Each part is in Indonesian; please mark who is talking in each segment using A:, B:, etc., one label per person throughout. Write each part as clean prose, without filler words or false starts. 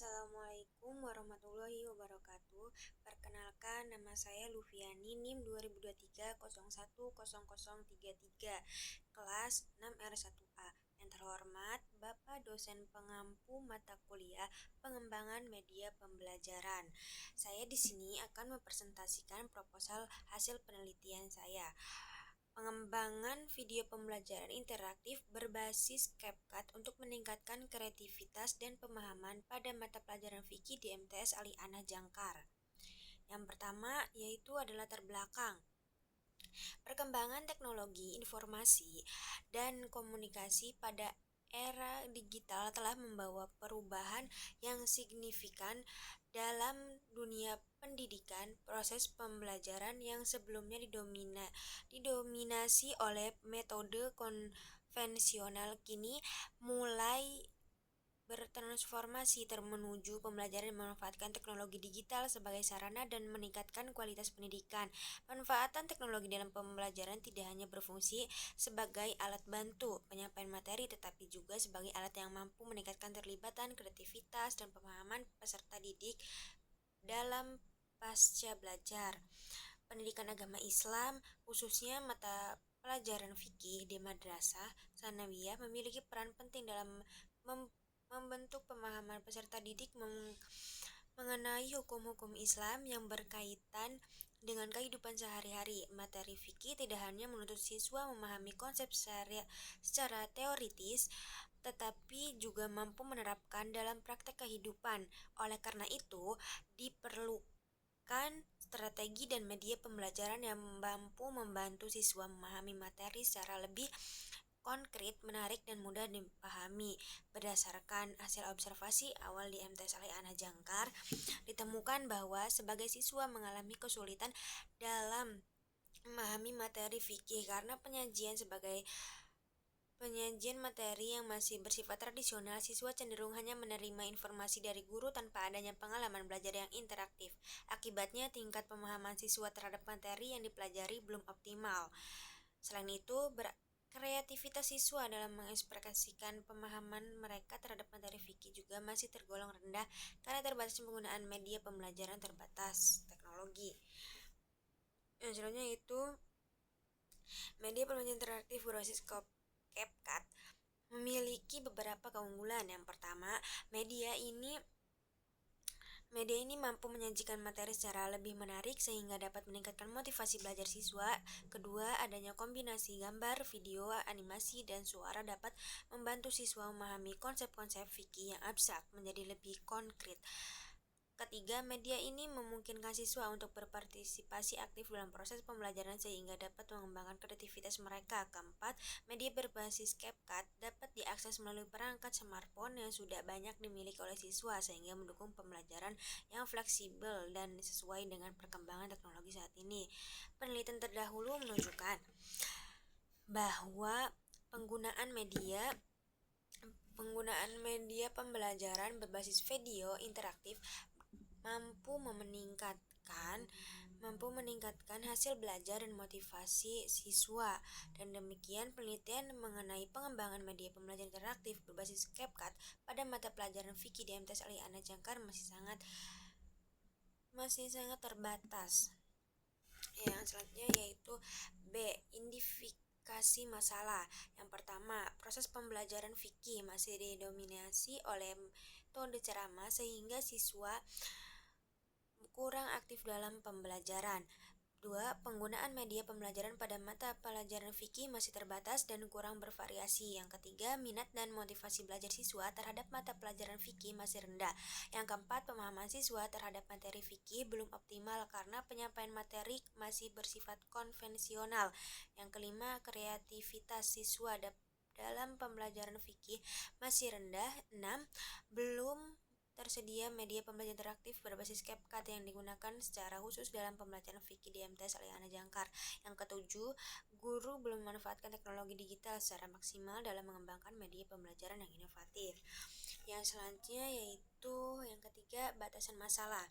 A: Assalamualaikum warahmatullahi wabarakatuh. Perkenalkan, nama saya Lufiani, NIM 2023 kelas 6R1A. Yang terhormat Bapak dosen pengampu mata kuliah pengembangan media pembelajaran. Saya di sini akan mempresentasikan proposal hasil penelitian saya. Pengembangan video pembelajaran interaktif berbasis CapCut untuk meningkatkan kreativitas dan pemahaman pada mata pelajaran fikih di MTS Ali Anah Jangkar. Yang pertama yaitu adalah latar belakang. Perkembangan teknologi informasi dan komunikasi pada era digital telah membawa perubahan yang signifikan dalam dunia pendidikan. Proses pembelajaran yang sebelumnya didominasi oleh metode konvensional kini mulai bertransformasi menuju pembelajaran yang memanfaatkan teknologi digital sebagai sarana dan meningkatkan kualitas pendidikan. Manfaatan teknologi dalam pembelajaran tidak hanya berfungsi sebagai alat bantu penyampaian materi, tetapi juga sebagai alat yang mampu meningkatkan keterlibatan, kreativitas, dan pemahaman peserta didik dalam pasca belajar. Pendidikan agama Islam, khususnya mata pelajaran fikih di madrasah sanawiyah, memiliki peran penting dalam membentuk pemahaman peserta didik mengenai hukum-hukum Islam yang berkaitan dengan kehidupan sehari-hari. Materi fikih tidak hanya menuntut siswa memahami konsep secara teoritis, tetapi juga mampu menerapkan dalam praktek kehidupan. Oleh karena itu, diperlukan strategi dan media pembelajaran yang mampu membantu siswa memahami materi secara lebih konkret, menarik, dan mudah dipahami. Berdasarkan hasil observasi awal di MTS Ali Anah Jangkar, ditemukan bahwa sebagai siswa mengalami kesulitan dalam memahami materi fikih karena penyajian materi yang masih bersifat tradisional. Siswa cenderung hanya menerima informasi dari guru tanpa adanya pengalaman belajar yang interaktif. Akibatnya, tingkat pemahaman siswa terhadap materi yang dipelajari belum optimal. Selain itu, kreativitas siswa dalam mengekspresikan pemahaman mereka terhadap materi fikih juga masih tergolong rendah karena terbatasnya penggunaan media pembelajaran terbatas teknologi. Yang selanjutnya itu media pembelajaran interaktif berbasis CapCut memiliki beberapa keunggulan. Yang pertama, media ini mampu menyajikan materi secara lebih menarik sehingga dapat meningkatkan motivasi belajar siswa. Kedua, adanya kombinasi gambar, video, animasi, dan suara dapat membantu siswa memahami konsep-konsep fikih yang abstrak menjadi lebih konkret. Ketiga, media ini memungkinkan siswa untuk berpartisipasi aktif dalam proses pembelajaran sehingga dapat mengembangkan kreativitas mereka. Keempat, media berbasis CapCut dapat diakses melalui perangkat smartphone yang sudah banyak dimiliki oleh siswa sehingga mendukung pembelajaran yang fleksibel dan sesuai dengan perkembangan teknologi saat ini. Penelitian terdahulu menunjukkan bahwa penggunaan media pembelajaran berbasis video interaktif mampu meningkatkan hasil belajar dan motivasi siswa. Dan demikian penelitian mengenai pengembangan media pembelajaran interaktif berbasis CapCut pada mata pelajaran fikih di MTS Ali Anah Jangkar masih sangat terbatas. Yang selanjutnya yaitu B. Identifikasi masalah. Yang pertama, proses pembelajaran fikih masih didominasi oleh metode ceramah sehingga siswa kurang aktif dalam pembelajaran. 2. Penggunaan media pembelajaran pada mata pelajaran fikih masih terbatas dan kurang bervariasi. Yang ketiga, minat dan motivasi belajar siswa terhadap mata pelajaran fikih masih rendah. Yang keempat, pemahaman siswa terhadap materi fikih belum optimal karena penyampaian materi masih bersifat konvensional. Yang kelima, kreativitas siswa dalam pembelajaran fikih masih rendah. 6. Belum tersedia media pembelajaran interaktif berbasis CapCut yang digunakan secara khusus dalam pembelajaran fikih di MTS Ali Anah Jangkar. Yang ketujuh, guru belum memanfaatkan teknologi digital secara maksimal dalam mengembangkan media pembelajaran yang inovatif. Yang selanjutnya yaitu yang ketiga, batasan masalah.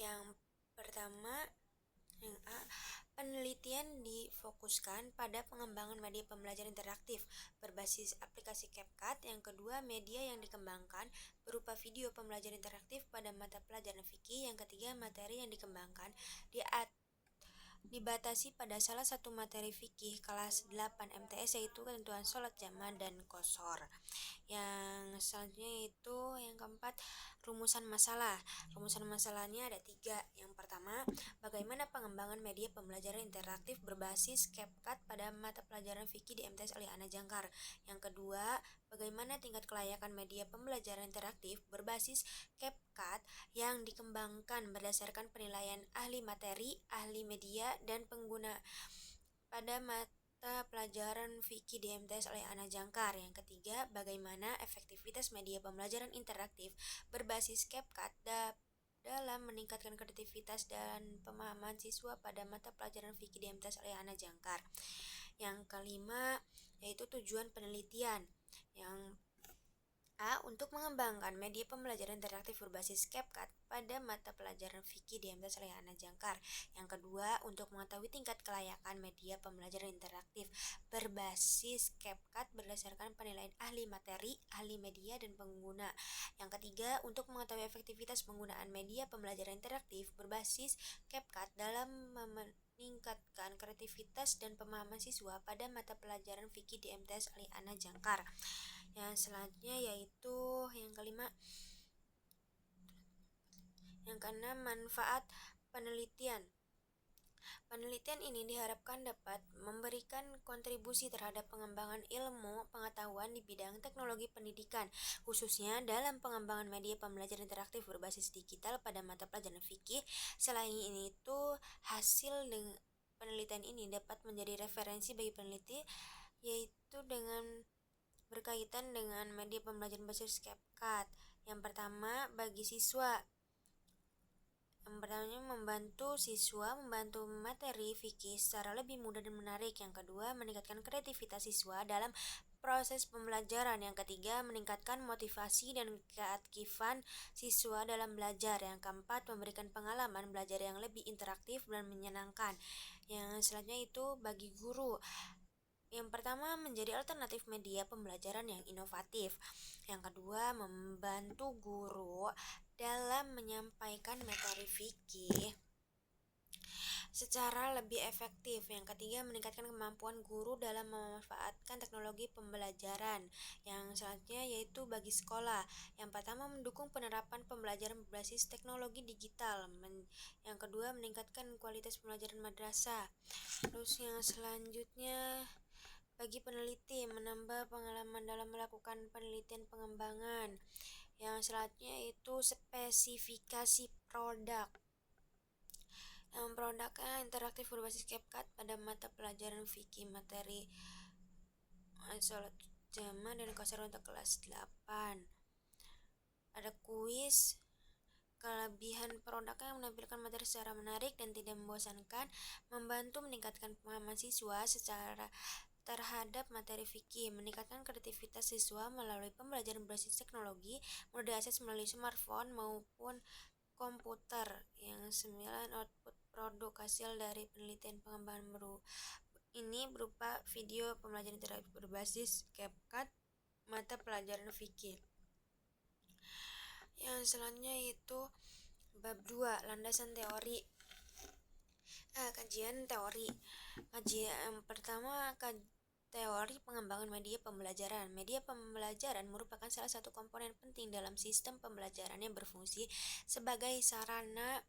A: Yang pertama, yang A, Penelitian difokuskan pada pengembangan media pembelajaran interaktif berbasis aplikasi CapCut. Yang kedua, media yang dikembangkan berupa video pembelajaran interaktif pada mata pelajaran fikih. Yang ketiga, materi yang dikembangkan dibatasi pada salah satu materi fikih kelas 8 MTS, yaitu ketentuan sholat jamaah dan qosor. Yang selanjutnya itu yang keempat, rumusan masalah. Rumusan masalahnya ada 3. Yang pertama, bagaimana pengembangan media pembelajaran interaktif berbasis CapCut pada mata pelajaran fikih di MTS oleh Ana Jangkar. Yang kedua, bagaimana tingkat kelayakan media pembelajaran interaktif berbasis CapCut yang dikembangkan berdasarkan penilaian ahli materi, ahli media, dan pengguna pada mata pelajaran fikih di MTS oleh Ana Jangkar. Yang ketiga, bagaimana efektivitas media pembelajaran interaktif berbasis CapCut dalam meningkatkan kreativitas dan pemahaman siswa pada mata pelajaran fikih di MTS oleh Ana Jangkar. Yang kelima, yaitu tujuan penelitian. Yang A. Untuk mengembangkan media pembelajaran interaktif berbasis CapCut pada mata pelajaran fikih di MTS oleh Ana Jangkar. Yang kedua, untuk mengetahui tingkat kelayakan media pembelajaran interaktif berbasis CapCut berdasarkan penilaian ahli materi, ahli media, dan pengguna. Yang ketiga, untuk mengetahui efektivitas penggunaan media pembelajaran interaktif berbasis CapCut dalam meningkatkan kreativitas dan pemahaman siswa pada mata pelajaran fikih di MTS oleh Ana Jangkar. Yang selanjutnya yaitu yang kelima. Yang keenam, manfaat penelitian. Penelitian ini diharapkan dapat memberikan kontribusi terhadap pengembangan ilmu pengetahuan di bidang teknologi pendidikan, khususnya dalam pengembangan media pembelajaran interaktif berbasis digital pada mata pelajaran fikih. Selain itu, hasil penelitian ini dapat menjadi referensi bagi peneliti, yaitu dengan berkaitan dengan media pembelajaran berbasis CapCut. Yang pertama, bagi siswa. Yang pertamanya, membantu siswa membantu materi fikih secara lebih mudah dan menarik. Yang kedua, meningkatkan kreativitas siswa dalam proses pembelajaran. Yang ketiga, meningkatkan motivasi dan keaktifan siswa dalam belajar. Yang keempat, memberikan pengalaman belajar yang lebih interaktif dan menyenangkan. Yang selanjutnya itu bagi guru. Yang pertama, menjadi alternatif media pembelajaran yang inovatif. Yang kedua, membantu guru dalam menyampaikan materi fikih secara lebih efektif. Yang ketiga, meningkatkan kemampuan guru dalam memanfaatkan teknologi pembelajaran. Yang selanjutnya yaitu bagi sekolah. Yang pertama, mendukung penerapan pembelajaran berbasis teknologi digital. Yang kedua, meningkatkan kualitas pembelajaran madrasah. Terus yang selanjutnya, bagi peneliti, menambah pengalaman dalam melakukan penelitian pengembangan. Yang selanjutnya itu spesifikasi produk. Produknya interaktif berbasis CapCut pada mata pelajaran fikih materi sholat jamaah dan qosor untuk kelas 8. Ada kuis. Kelebihan produknya menampilkan materi secara menarik dan tidak membosankan, membantu meningkatkan pemahaman siswa secara terhadap materi fikih, meningkatkan kreativitas siswa melalui pembelajaran berbasis teknologi, mudah diakses melalui smartphone maupun komputer. Yang 9, output produk hasil dari penelitian pengembangan ini berupa video pembelajaran interaktif berbasis CapCut mata pelajaran fikih. Yang selanjutnya itu bab 2, landasan teori. Kajian teori. Kajian pertama, teori pengembangan media pembelajaran. Media pembelajaran merupakan salah satu komponen penting dalam sistem pembelajaran yang berfungsi sebagai sarana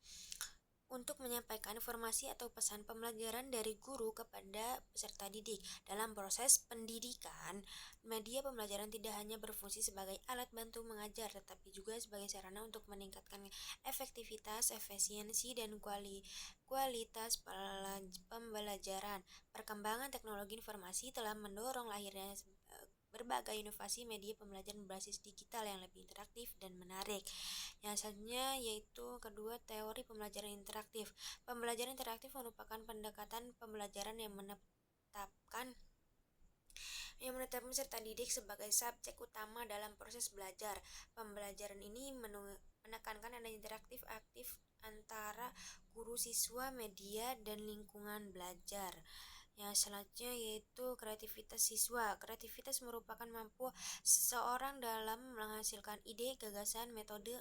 A: untuk menyampaikan informasi atau pesan pembelajaran dari guru kepada peserta didik. Dalam proses pendidikan, media pembelajaran tidak hanya berfungsi sebagai alat bantu mengajar, tetapi juga sebagai sarana untuk meningkatkan efektivitas, efisiensi, dan kualitas pembelajaran. Perkembangan teknologi informasi telah mendorong lahirnya berbagai inovasi media pembelajaran berbasis digital yang lebih interaktif dan menarik. Yang selanjutnya yaitu kedua, teori pembelajaran interaktif. Pembelajaran interaktif merupakan pendekatan pembelajaran yang menetapkan peserta didik sebagai subjek utama dalam proses belajar. Pembelajaran ini menekankan ada interaktif aktif antara guru, siswa, media, dan lingkungan belajar. Yang selanjutnya yaitu kreativitas siswa. Kreativitas merupakan mampu seseorang dalam menghasilkan ide, gagasan, metode,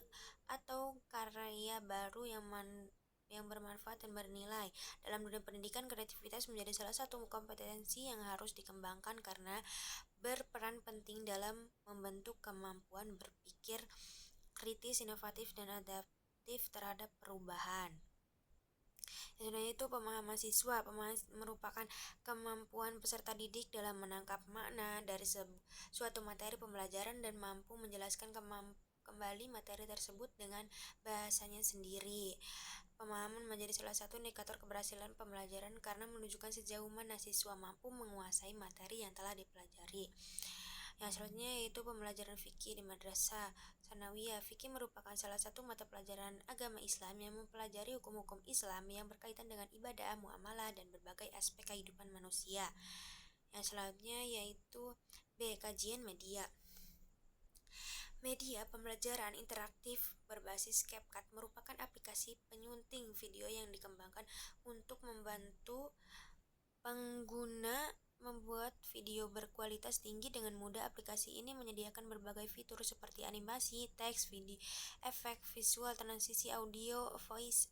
A: atau karya baru yang bermanfaat dan bernilai. Dalam dunia pendidikan, kreativitas menjadi salah satu kompetensi yang harus dikembangkan karena berperan penting dalam membentuk kemampuan berpikir kritis, inovatif, dan adaptif terhadap perubahan. Selanjutnya itu pemahaman siswa. Pemahaman merupakan kemampuan peserta didik dalam menangkap makna dari suatu materi pembelajaran dan mampu menjelaskan kembali materi tersebut dengan bahasanya sendiri. Pemahaman menjadi salah satu indikator keberhasilan pembelajaran karena menunjukkan sejauh mana siswa mampu menguasai materi yang telah dipelajari. Yang selanjutnya yaitu pembelajaran fikih di madrasah sanawiyah. Fikih merupakan salah satu mata pelajaran agama Islam yang mempelajari hukum-hukum Islam yang berkaitan dengan ibadah, muamalah, dan berbagai aspek kehidupan manusia. Yang selanjutnya yaitu B. Kajian media. Media pembelajaran interaktif berbasis CapCut merupakan aplikasi penyunting video yang dikembangkan untuk membantu pengguna membuat video berkualitas tinggi dengan mudah. Aplikasi ini menyediakan berbagai fitur seperti animasi, teks, video, efek visual, transisi audio, voice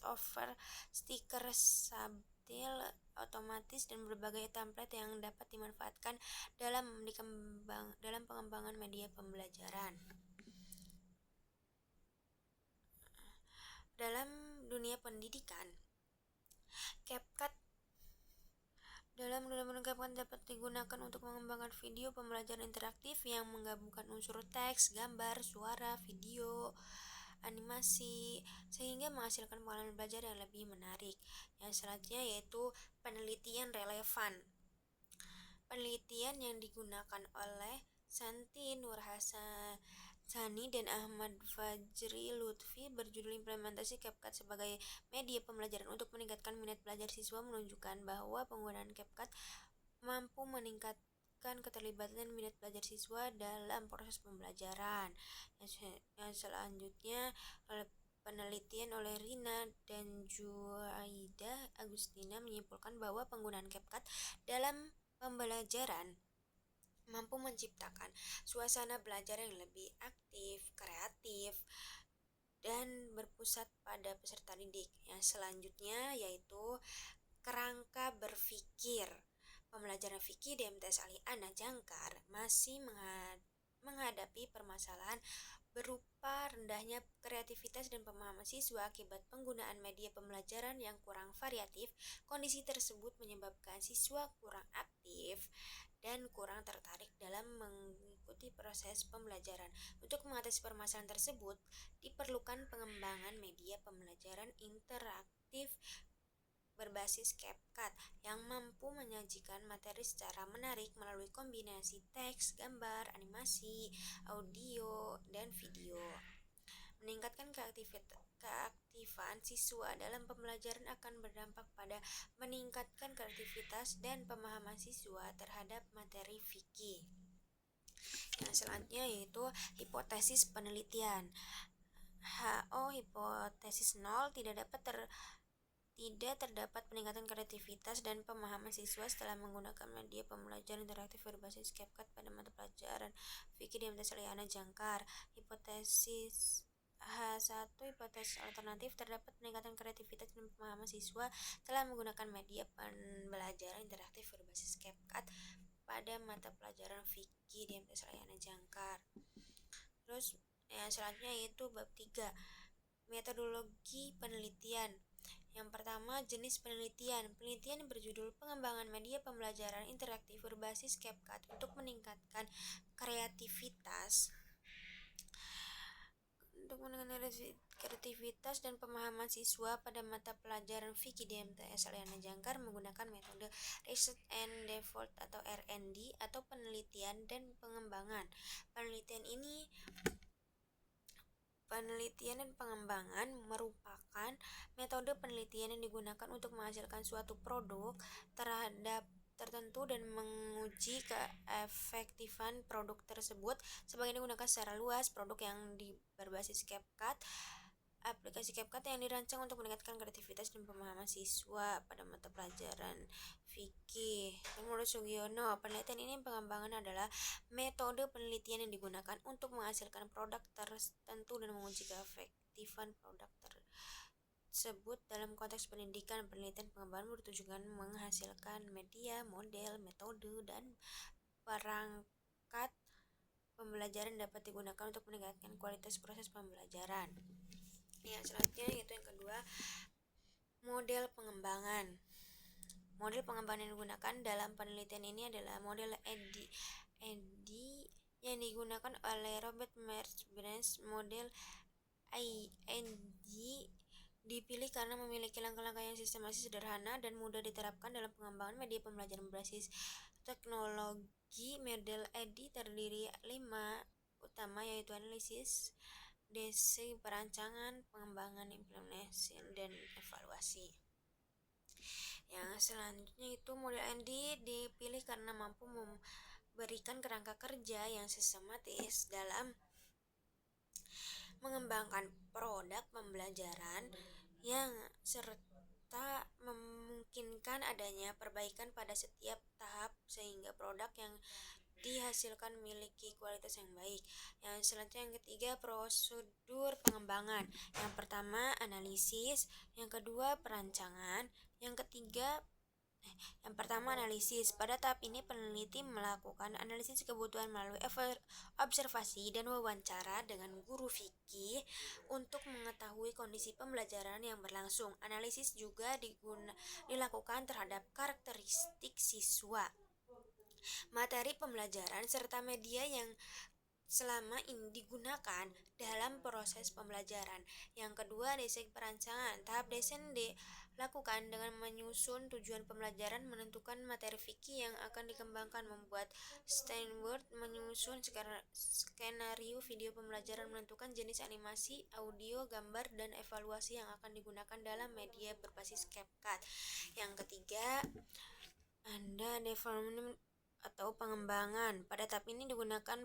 A: over, stiker, subtitle otomatis, dan berbagai template yang dapat dimanfaatkan dalam pengembangan media pembelajaran. Dalam dunia pendidikan, CapCut dapat digunakan untuk mengembangkan video pembelajaran interaktif yang menggabungkan unsur teks, gambar, suara, video, animasi, sehingga menghasilkan pengalaman belajar yang lebih menarik. Yang selanjutnya yaitu penelitian relevan. Penelitian yang digunakan oleh Santi Nurhasani dan Ahmad Fajri Lutfi berjudul Implementasi CapCut sebagai media pembelajaran untuk meningkatkan minat belajar siswa menunjukkan bahwa penggunaan CapCut mampu meningkatkan keterlibatan dan minat belajar siswa dalam proses pembelajaran. Yang selanjutnya penelitian oleh Rina dan Juaida Agustina menyimpulkan bahwa penggunaan CapCut dalam pembelajaran mampu menciptakan suasana belajar yang lebih aktif, kreatif, dan berpusat pada peserta didik. Yang selanjutnya yaitu kerangka berpikir. Pembelajaran fikih di MTS Ali Ana Jangkar masih menghadapi permasalahan berupa rendahnya kreativitas dan pemahaman siswa akibat penggunaan media pembelajaran yang kurang variatif. Kondisi tersebut menyebabkan siswa kurang aktif dan kurang tertarik dalam mengikuti proses pembelajaran. Untuk mengatasi permasalahan tersebut, diperlukan pengembangan media pembelajaran interaktif berbasis CapCut yang mampu menyajikan materi secara menarik melalui kombinasi teks, gambar, animasi, audio, dan video. Meningkatkan keaktifan siswa dalam pembelajaran akan berdampak pada meningkatkan kreativitas dan pemahaman siswa terhadap materi fikih. Yang selanjutnya yaitu hipotesis penelitian. Hipotesis 0 tidak terdapat peningkatan kreativitas dan pemahaman siswa setelah menggunakan media pembelajaran interaktif berbasis CapCut pada mata pelajaran fikih di MTS Ali Ana Jangkar. Hipotesis H1, hipotesis alternatif, terdapat peningkatan kreativitas dan pemahaman siswa telah menggunakan media pembelajaran interaktif berbasis CapCut pada mata pelajaran fikih di MTS Ali Ana Jangkar. Terus yang selanjutnya yaitu bab 3, metodologi penelitian. Yang pertama, jenis penelitian. Penelitian berjudul pengembangan media pembelajaran interaktif berbasis CapCut untuk meningkatkan kreativitas dan pemahaman siswa pada mata pelajaran fikih di MTS Ali Ana Jangkar menggunakan metode Research and Development atau R&D atau penelitian dan pengembangan. Penelitian dan pengembangan merupakan metode penelitian yang digunakan untuk menghasilkan suatu produk terhadap tertentu dan menguji keefektifan produk tersebut. Sebagian digunakan secara luas. Produk yang berbasis CapCut, aplikasi CapCut yang dirancang untuk meningkatkan kreativitas dan pemahaman siswa pada mata pelajaran fikih. Menurut Sugiono, penelitian ini pengembangan adalah metode penelitian yang digunakan untuk menghasilkan produk tertentu dan menguji keefektifan produk tersebut dalam konteks pendidikan. Penelitian pengembangan bertujuan menghasilkan media, model, metode, dan perangkat pembelajaran dapat digunakan untuk meningkatkan kualitas proses pembelajaran. Yang selanjutnya yaitu yang kedua, model pengembangan. Model pengembangan yang digunakan dalam penelitian ini adalah model EDDI yang digunakan oleh Robert Marsh. Model EDDI dipilih karena memiliki langkah-langkah yang sistematis, sederhana, dan mudah diterapkan dalam pengembangan media pembelajaran berbasis teknologi. Model EDDI terdiri 5 utama, yaitu analisis, desain, perancangan, pengembangan, implementasi, dan evaluasi. Yang selanjutnya itu model EDDI dipilih karena mampu memberikan kerangka kerja yang sistematis dalam mengembangkan produk pembelajaran yang serta memungkinkan adanya perbaikan pada setiap tahap sehingga produk yang dihasilkan memiliki kualitas yang baik. Yang selanjutnya yang ketiga, prosedur pengembangan. Yang pertama analisis, yang kedua perancangan, yang pertama analisis. Pada tahap ini peneliti melakukan analisis kebutuhan melalui observasi dan wawancara dengan guru fikih untuk mengetahui kondisi pembelajaran yang berlangsung. Analisis juga dilakukan terhadap karakteristik siswa, materi pembelajaran, serta media yang selama ini digunakan dalam proses pembelajaran. Yang kedua, desain perancangan. Tahap desain dilakukan dengan menyusun tujuan pembelajaran, menentukan materi fikih yang akan dikembangkan, membuat storyboard, menyusun skenario video pembelajaran, menentukan jenis animasi, audio, gambar, dan evaluasi yang akan digunakan dalam media berbasis CapCut. Yang ketiga, development atau pengembangan. Pada tahap ini digunakan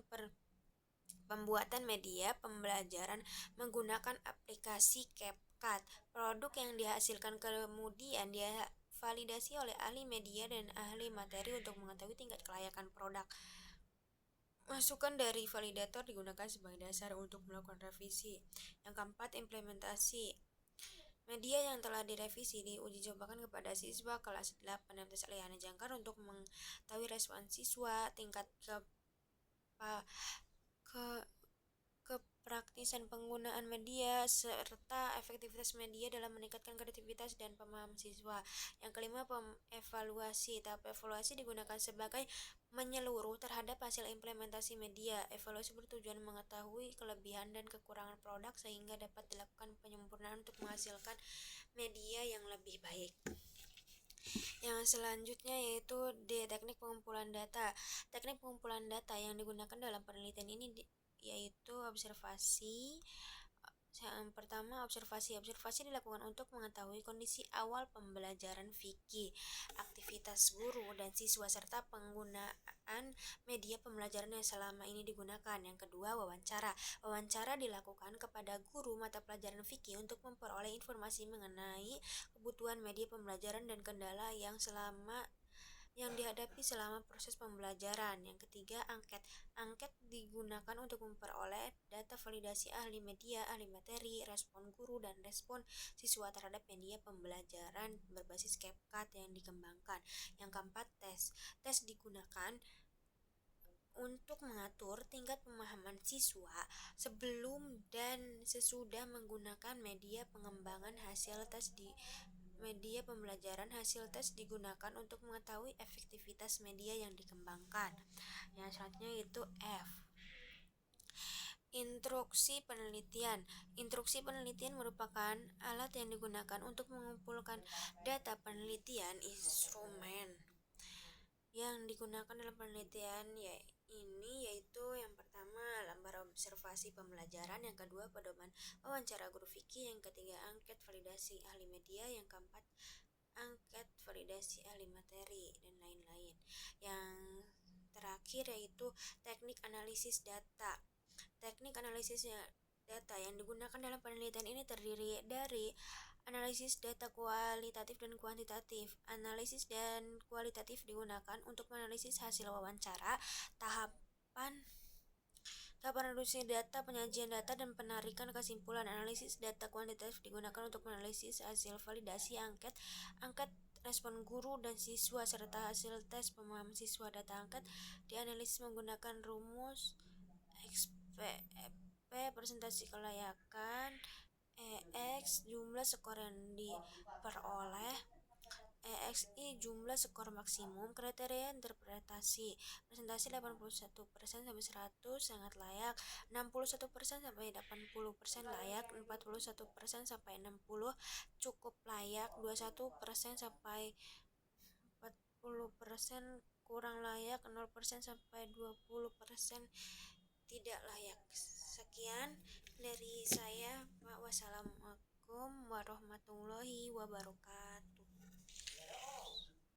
A: pembuatan media pembelajaran menggunakan aplikasi CapCut. Produk yang dihasilkan kemudian divalidasi oleh ahli media dan ahli materi untuk mengetahui tingkat kelayakan produk. Masukan dari validator digunakan sebagai dasar untuk melakukan revisi. Yang keempat, implementasi. Media yang telah direvisi diuji cobakan kepada siswa kelas 8 MTs Aliana Jangkar untuk mengetahui respon siswa, tingkat kepraktisan penggunaan media, serta efektivitas media dalam meningkatkan kreativitas dan pemahaman siswa. Yang kelima, evaluasi. Tahap evaluasi digunakan sebagai menyeluruh terhadap hasil implementasi media. Evaluasi bertujuan mengetahui kelebihan dan kekurangan produk sehingga dapat dilakukan penyempurnaan untuk menghasilkan media yang lebih baik. Yang selanjutnya yaitu teknik pengumpulan data. Teknik pengumpulan data yang digunakan dalam penelitian ini yaitu observasi. Yang pertama, observasi. Observasi dilakukan untuk mengetahui kondisi awal pembelajaran fikih, aktivitas guru dan siswa, serta penggunaan media pembelajaran yang selama ini digunakan. Yang kedua, wawancara. Wawancara dilakukan kepada guru mata pelajaran fikih untuk memperoleh informasi mengenai kebutuhan media pembelajaran dan kendala yang dihadapi selama proses pembelajaran. Yang ketiga, angket. Angket digunakan untuk memperoleh data validasi ahli media, ahli materi, respon guru, dan respon siswa terhadap media pembelajaran berbasis CapCut yang dikembangkan. Yang keempat, tes. Tes digunakan untuk mengatur tingkat pemahaman siswa sebelum dan sesudah menggunakan media pengembangan. Hasil tes media pembelajaran. Hasil tes digunakan untuk mengetahui efektivitas media yang dikembangkan. Yang selanjutnya itu F. Instruksi penelitian. Instruksi penelitian merupakan alat yang digunakan untuk mengumpulkan data penelitian. Instrumen yang digunakan dalam penelitian yaitu yang pertama, lembar observasi pembelajaran, yang kedua, pedoman wawancara guru fikih, yang ketiga, angket validasi ahli media, yang keempat, angket, validasi ahli materi, dan lain-lain. Yang terakhir yaitu teknik analisis data. Teknik analisis data yang digunakan dalam penelitian ini terdiri dari analisis data kualitatif dan kuantitatif. Analisis dan kualitatif digunakan untuk menganalisis hasil wawancara, tahapan reduksi data, penyajian data, dan penarikan kesimpulan. Analisis data kuantitatif digunakan untuk menganalisis hasil validasi angket respon guru dan siswa, serta hasil tes pemahaman siswa. Data angket dianalisis menggunakan rumus XPP, presentasi kelayakan, EX jumlah skor yang diperoleh, EXI jumlah skor maksimum. Kriteria interpretasi: presentasi 81% sampai 100 sangat layak, 61% sampai 80% layak, 41% sampai 60 cukup layak, 21% sampai 40% kurang layak, 0% sampai 20% tidak layak. Sekian dari saya, Pak. Wassalamualaikum warahmatullahi wabarakatuh.